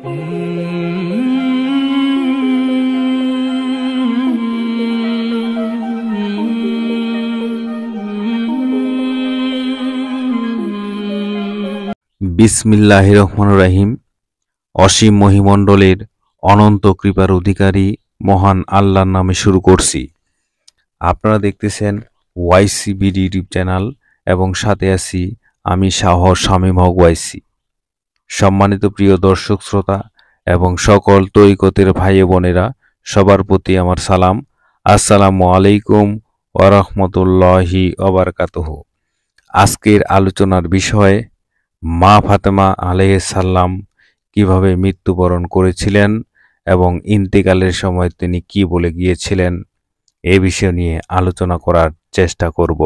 বিসমিল্লাহির রহমানির রহিম। অসীম মহিমণ্ডলের অনন্ত কৃপার অধিকারী মহান আল্লাহর নামে শুরু করছি। আপনারা দেখতেছেন ওয়াইসিবিডি ইউটিউব চ্যানেল এবং সাথে আছি আমি সাহস শামীম হক ওয়াইসি। সম্মানিত প্রিয় দর্শক শ্রোতা এবং সকল তরিকতের ভাই বোনেরা, সবার প্রতি আমার সালাম। আসসালামু আলাইকুম ওয়া রাহমাতুল্লাহি ওয়া বারাকাতুহু। আজকের আলোচনার বিষয় মা ফাতেমা আলাইহিস সালাম কিভাবে মৃত্যুবরণ করেছিলেন এবং ইন্তেকালের সময় তিনি কি বলে গিয়েছিলেন, এই বিষয় নিয়ে আলোচনা করার চেষ্টা করব।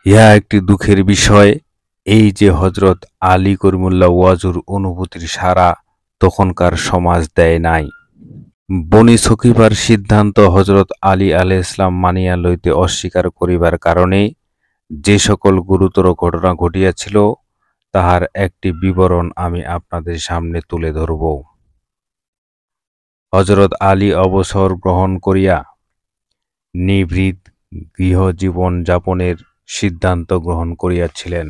ইহা একটি দুঃখের বিষয়, এই যে হযরত আলী করিমুল্লাহ ওয়াজুর অনুভূতির সারা তখনকার সমাজ দেয় নাই। বনি সকিফার সিদ্ধান্ত হযরত আলী আলাইহিস সালাম মানিয়া লইতে অস্বীকার করিবার কারণে যে সকল গুরুতর ঘটনা ঘটিয়াছিল তাহার একটি বিবরণ আমি আপনাদের সামনে তুলে ধরব। হযরত আলী অবসর গ্রহণ করিয়া নিভৃত গৃহজীবন যাপনের সিদ্ধান্ত গ্রহণ করিয়াছিলেন।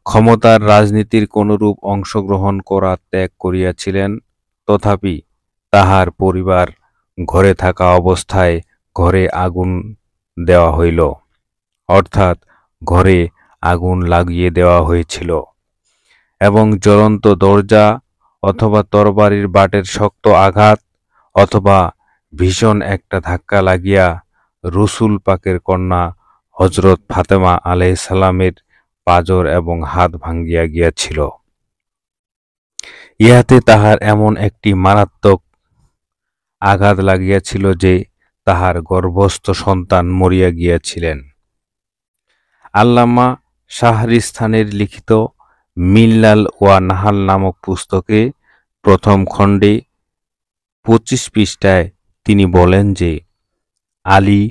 ক্ষমতার রাজনীতির কোনরূপ অংশগ্রহণ করা ত্যাগ করিয়াছিলেন। তথাপি তাহার পরিবার ঘরে থাকা অবস্থায় ঘরে আগুন দেওয়া হইল, অর্থাৎ ঘরে আগুন লাগিয়ে দেওয়া হয়েছিল এবং জ্বলন্ত দরজা অথবা তরবারির বাটের শক্ত আঘাত অথবা ভীষণ একটা ধাক্কা লাগিয়া রসুল পাকের কন্যা হযরত ফাতেমা আলাইহিস সালামের পাঁজর এবং হাত ভাঙ্গিয়া গিয়াছিল। ইহাতে তাহার এমন একটি মারাত্মক আঘাত লাগিয়াছিল যে তাহার গর্ভস্থ সন্তান মরিয়া গিয়াছিলেন। আল্লামা শাহরিস্তানের লিখিত মিল্লাল ওয়া নাহাল নামক পুস্তকে প্রথম খণ্ডে 25 পৃষ্ঠায় তিনি বলেন যে আলী,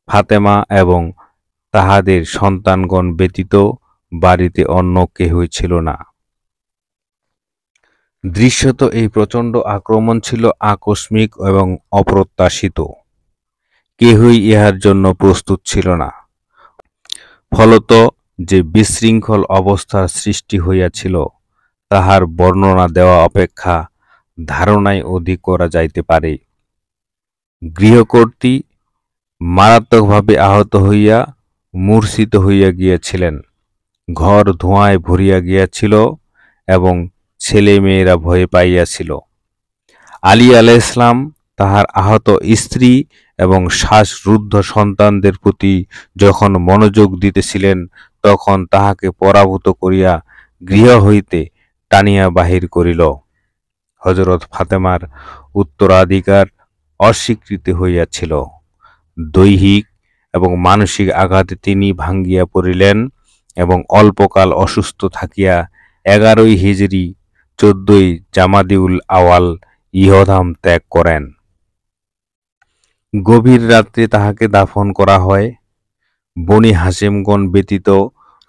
ফাতেমা এবং তাহাদের সন্তানগণ ব্যতীত বাড়িতে অন্য কেহই ছিল না। দৃশ্যত এই প্রচণ্ড আক্রমণ ছিল আকস্মিক এবং অপ্রত্যাশিত। কেহই ইহার জন্য প্রস্তুত ছিল না। ফলত যে বিশৃঙ্খল অবস্থার সৃষ্টি হইয়াছিল তাহার বর্ণনা দেওয়া অপেক্ষা ধারণাই অধিক করা যাইতে পারে। গৃহকর্ত্রী মারাত্মকভাবে আহত হইয়া মূর্ছিত হইয়া গিয়াছিলেন। ঘর ধোঁয়ায় ভরিয়া গিয়াছিল এবং ছেলে মেয়েরা ভয় পাইয়াছিল। আলী আলাইহিস সালাম তাহার আহত স্ত্রী এবং শ্বাসরুদ্ধ সন্তানদের প্রতি যখন মনোযোগ দিতেছিলেন তখন তাহাকে পরাভূত করিয়া গৃহ হইতে টানিয়া বাহির করিল। হযরত ফাতেমার উত্তরাধিকার অস্বীকৃত হইয়াছিল। দৈহিক এবং মানসিক আঘাতে তিনি ভাঙ্গিয়া পড়িলেন এবং অল্পকাল অসুস্থ থাকিয়া 11 হিজরি 14 জামাদিউল আওয়াল ইহধাম ত্যাগ করেন। গভীর রাত্রে তাহাকে দাফন করা হয়। বনি হাশেমগণ ব্যতীত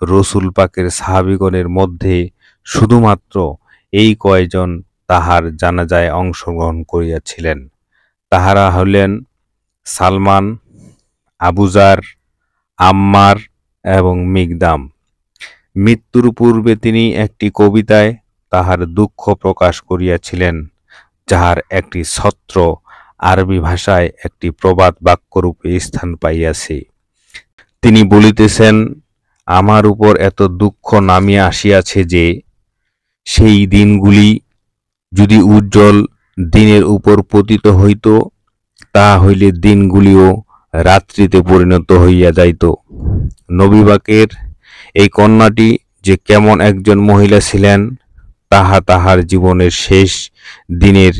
রসুল পাকের সাহাবীগণের মধ্যে শুধুমাত্র এই কয়জন তাহার জানাজায় অংশগ্রহণ করিয়াছিলেন। তাহারা হলেন সালমান, আবুজার, আম্মার এবং মিকদাম। মৃত্যুর পূর্বে তিনি একটি কবিতায় তাহার দুঃখ প্রকাশ করিয়াছিলেন, যাহার একটি ছত্র আরবি ভাষায় একটি প্রবাদ বাক্যরূপে স্থান পাইয়াছে। তিনি বলিতেছেন, আমার উপর এত দুঃখ নামিয়া আসিয়াছে যে সেই দিনগুলি যদি উজ্জ্বল দিনের উপর পতিত হইত, তাহা হইলে দিনগুলিও রাত্রিতে পরিণত হইয়া যাইত। নবীবাকের এই কন্যাটি যে কেমন একজন মহিলা ছিলেন তাহা তাহার জীবনের শেষ দিনের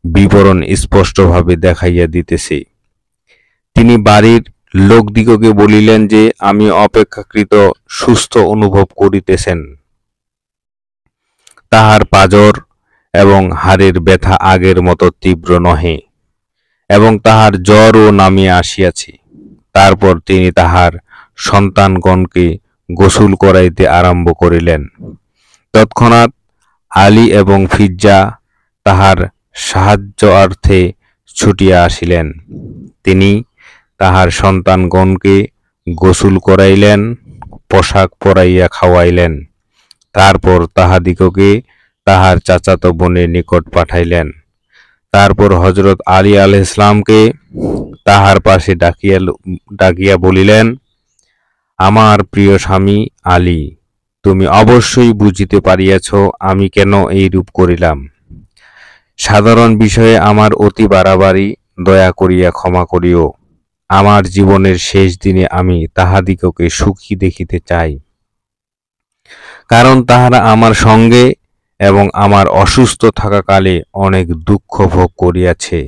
বিবরণ স্পষ্টভাবে দেখাইয়া দিতেছে। তিনি বাড়ির লোকদিগকে বলিলেন যে আমি অপেক্ষাকৃত সুস্থ অনুভব করিতেছেন। তাহার পাঁজর এবং হাড়ের ব্যথা আগের মতো তীব্র নহে এবং তাহার জ্বরও নামিয়া আসিয়াছে। তারপর তিনি তাহার সন্তানগণকে গোসল করাইতে আরম্ভ করিলেন। তৎক্ষণাৎ আলী এবং ফিজ্জা তাহার সাহায্যার্থে ছুটিয়া আসিলেন। তিনি তাহার সন্তানগণকে গোসল করাইলেন, পোশাক পরাইয়া খাওয়াইলেন। তারপর তাহাদিগকে তাহার চাচাতো বোনের নিকট পাঠাইলেন। তারপর হযরত আলী আলাইহিস সালামকে তাহার পাশে ডাকিয়া বলিলেন, আমার প্রিয় স্বামী আলী, তুমি অবশ্যই বুঝিতে পারিয়াছ আমি কেন এইরূপ করিলাম। সাধারণ বিষয়ে আমার অতি বাড়াবাড়ি, দয়া করিয়া ক্ষমা করিও। আমার জীবনের শেষ দিনে আমি তাহাদিগকে সুখী দেখিতে চাই, কারণ তাহারা আমার সঙ্গে এবং আমার অসুস্থ থাকাকালে অনেক দুঃখ ভোগ করিয়াছে।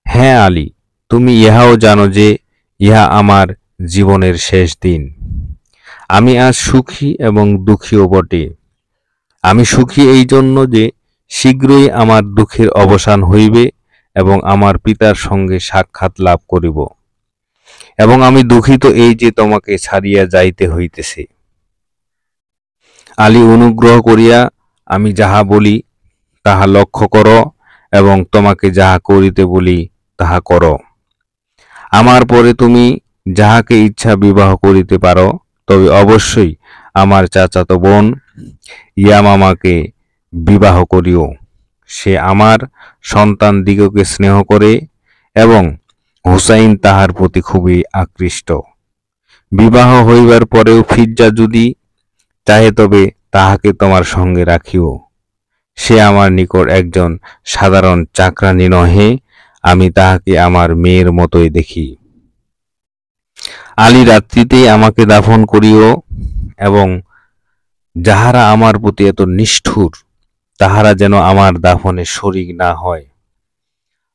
হ্যাঁ আলী, তুমি ইহাও জানো যে ইহা আমার জীবনের শেষ দিন। আমি আজ সুখী এবং দুঃখীও বটে। আমি সুখী এই জন্য যে শীঘ্রই আমার দুঃখের অবসান হইবে এবং আমার পিতার সঙ্গে সাক্ষাৎ লাভ করিব, এবং আমি দুঃখিত এই যে তোমাকে ছাড়িয়া যাইতে হইতেছে। আলী, অনুগ্রহ করিয়া আমি যাহা বলি তাহা লক্ষ্য করো এবং তোমাকে যাহা করিতে বলি তাহা করো। আমার পরে তুমি যাহাকে ইচ্ছা বিবাহ করিতে পারো, তবে অবশ্যই আমার চাচাতো বোন ইয়ামামাকে বিবাহ করিও। সে আমার সন্তানদিগকে স্নেহ করে এবং হুসাইন তাহার প্রতি খুবই আকৃষ্ট। বিবাহ হইবার পরেও ফিজ্জা যদি চাহে তবে তাহাকে তোমার সঙ্গে রাখিও। সে আমার নিকট একজন সাধারণ চাকরানী নহে, আমি তাহাকে আমার মেয়ের মতোই দেখি। আলী, রাত্রিতেই আমাকে দাফন করিও এবং যাহারা আমার প্রতি এত নিষ্ঠুর তাহারা যেন আমার দাফনে শরীক না হয়।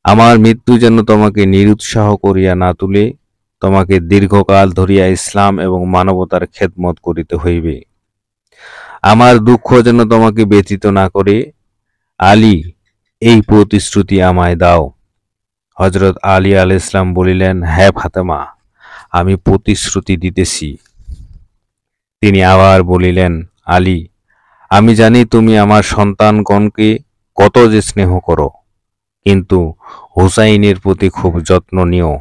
আমার মৃত্যু যেন তোমাকে নিরুৎসাহ করিয়া না তুলে, তোমাকে দীর্ঘকাল ধরিয়া ইসলাম এবং মানবতার খেদমত করিতে হইবে। আমার দুঃখ যেন তোমাকে ব্যথিত না করে। আলী, এই প্রতিশ্রুতি আমায় দাও। হযরত আলী আলাইহিস সালাম বলিলেন, হ্যাঁ ফাতেমা, আমি প্রতিশ্রুতি দিতেছি। তিনি আবার বলিলেন, আলী, আমি জানি তুমি আমার সন্তানগণকে কত যে স্নেহ করো, কিন্তু হুসাইনের প্রতি খুব যত্ন নিও।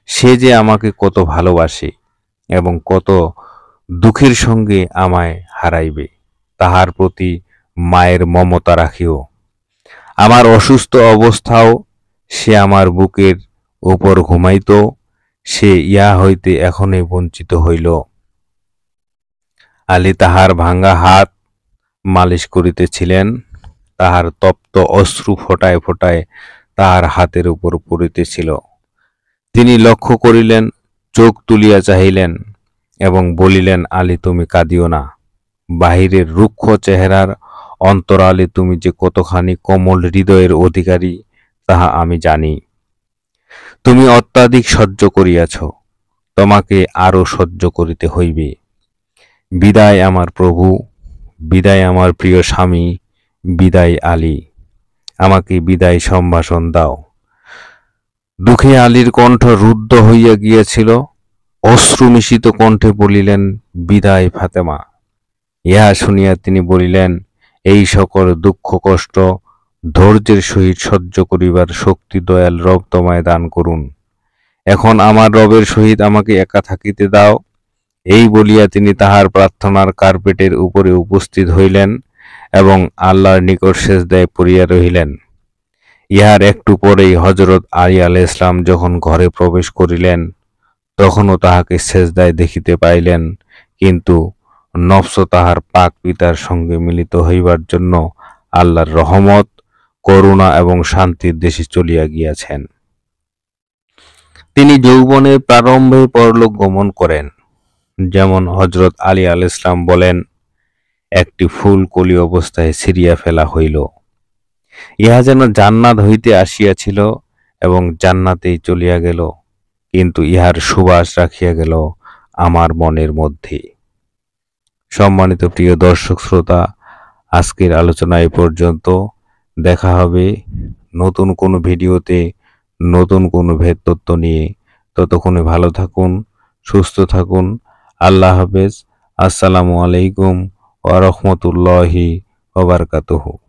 সে যে আমাকে কত ভালোবাসে এবং কত দুঃখের সঙ্গে আমায় হারাইবে, তাহার প্রতি মায়ের মমতা রাখিও। আমার অসুস্থ অবস্থাও সে আমার বুকের উপর ঘুমাইত, সে ইহা হইতে এখনই বঞ্চিত হইল। আলী তাহার ভাঙ্গা হাত মালিশ করিতেছিলেন, তাহার তপ্ত অশ্রু ফোটায় ফোটায় তাহার হাতের উপর পড়িতেছিল। তিনি লক্ষ্য করিলেন, চোখ তুলিয়া চাহিলেন এবং বলিলেন, আলী, তুমি কাঁদিও না। বাহিরের রুক্ষ চেহারার অন্তরালে তুমি যে কতখানি কোমল হৃদয়ের অধিকারী তাহা আমি জানি। তুমি অত্যাধিক সহ্য করিয়াছ, তোমাকে আরো সহ্য করিতে হইবে। বিদায় আমার প্রভু, বিদায় আমার প্রিয় স্বামী, বিদায় আলী, আমাকে বিদায় সম্ভাষণ দাও। দুঃখে আলীর কণ্ঠ রুদ্ধ হইয়া গিয়াছিল। অশ্রুমিশিত কণ্ঠে বলিলেন, বিদায় ফাতেমা। ইহা শুনিয়া তিনি বলিলেন, এই সকল দুঃখ কষ্ট ধৈর্যের সহিত সহ্য করিবার শক্তি দয়াল রব তোমায় দান করুন। এখন আমার রবের সহিত আমাকে একা থাকিতে দাও। এই বলিয়া তিনি তাহার প্রার্থনার কার্পেটের উপরে উপস্থিত হইলেন এবং আল্লাহর নিকট সেজদায় পড়িয়া রহিলেন। ইহার একটু পরেই হযরত আলী আলাইহিস সালাম যখন ঘরে প্রবেশ করিলেন, তখনও তাহাকে সেজদায় দেখিতে পাইলেন, কিন্তু নফস তাহার পাক পিতার সঙ্গে মিলিত হইবার জন্য আল্লাহর রহমত, করুণা এবং শান্তির দেশে চলিয়া গিয়াছেন। তিনি যৌবনের প্রারম্ভে পরলোক গমন করেন। যেমন হযরত আলী আলাইহিস সালাম বলেন, একটি ফুল কলি অবস্থায় ছিঁড়িয়া ফেলা হইল। ইহা যেন জান্নাত হইতে আসিয়াছিল এবং জান্নাতেই চলিয়া গেল, কিন্তু ইহার সুবাস রাখিয়া গেল আমার মনের মধ্যে। সম্মানিত প্রিয় দর্শক শ্রোতা, আজকের আলোচনা এই পর্যন্ত। দেখা হবে নতুন কোনো ভিডিওতে নতুন কোনো ভেদ তত্ত্ব নিয়ে। ততক্ষণে ভালো থাকুন, সুস্থ থাকুন। আল্লাহ হাফেজ। আসসালামু আলাইকুম ওয়া রাহমাতুল্লাহি ওয়া বারাকাতুহু।